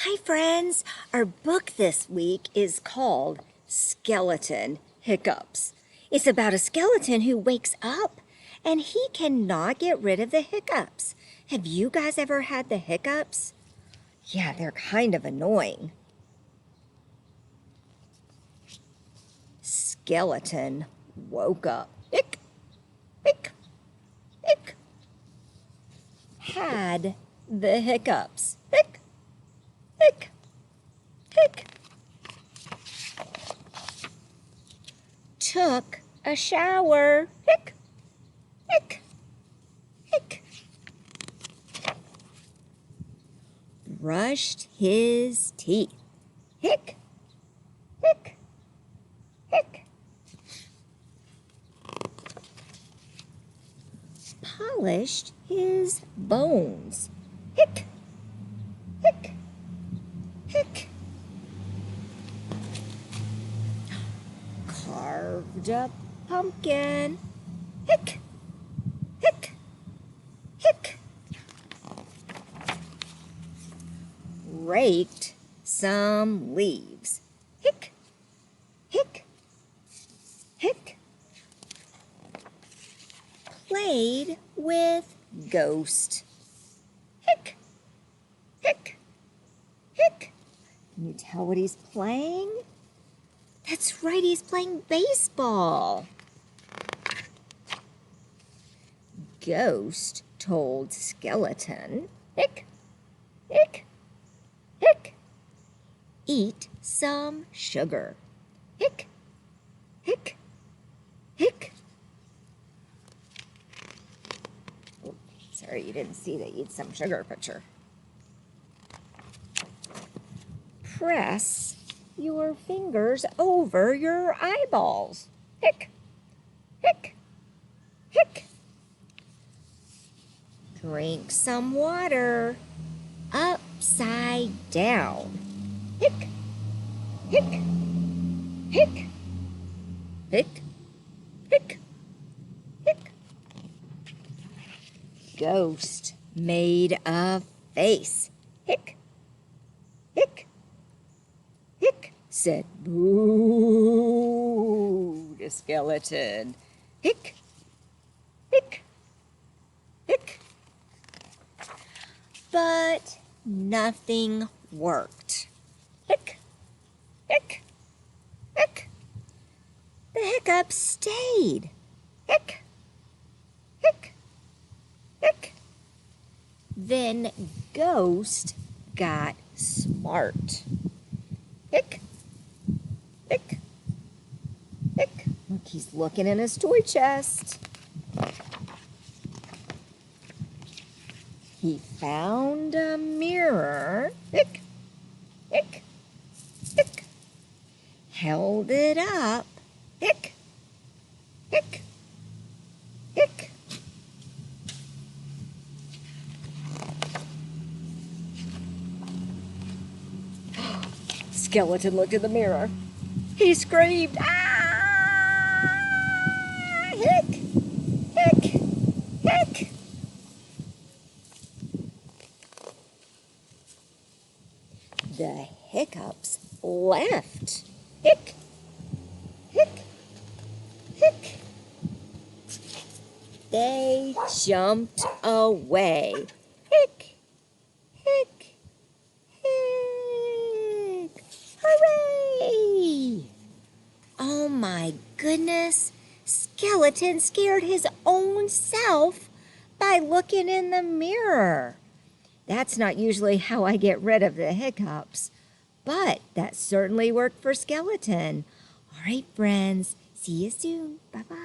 Hi, friends. Our book this week is called Skeleton Hiccups. It's about a skeleton who wakes up and he cannot get rid of the hiccups. Have you guys ever had the hiccups? Yeah, they're kind of annoying. Skeleton woke up. Ick, ick, ick. Had the hiccups. Ick, ick, ick. Took a shower. Hick, hick, hick. Brushed his teeth. Hick, hick, hick. Polished his bones. Hick, hick, hick. Carved a pumpkin. Hick, hick, hick. Raked some leaves. Hick, hick, hick. Played with ghost. Hick, hick, hick. Can you tell what he's playing? That's right, he's playing baseball. Ghost told Skeleton, hick, hick, hick. Eat some sugar. Hick, hick, hick. Oh, sorry, you didn't see the eat some sugar picture. Press your fingers over your eyeballs. Hick, hick, hick. Drink some water upside down. Hick, hick, hick, hick, hick, hick. Ghost made a face. Hick, hick, hick. Said boo to Skeleton. Hick, hick, hick. But nothing worked. Hick, hick, hick. The hiccups stayed. Hick, hick, hick. Then Ghost got smart. Hick, hick, hick. Look, he's looking in his toy chest. He found a mirror. Hick, hick, hick. Held it up. Hick, hick, hick. Skeleton looked in the mirror. He screamed, "Ah! Hick, hick, hick." The hiccups left. Hick, hick, hick. They jumped away. Hick, hick, hick. Hooray! Oh my goodness. Skeleton scared his own self by looking in the mirror. That's not usually how I get rid of the hiccups, but that certainly worked for Skeleton. All right, friends. See you soon. Bye-bye.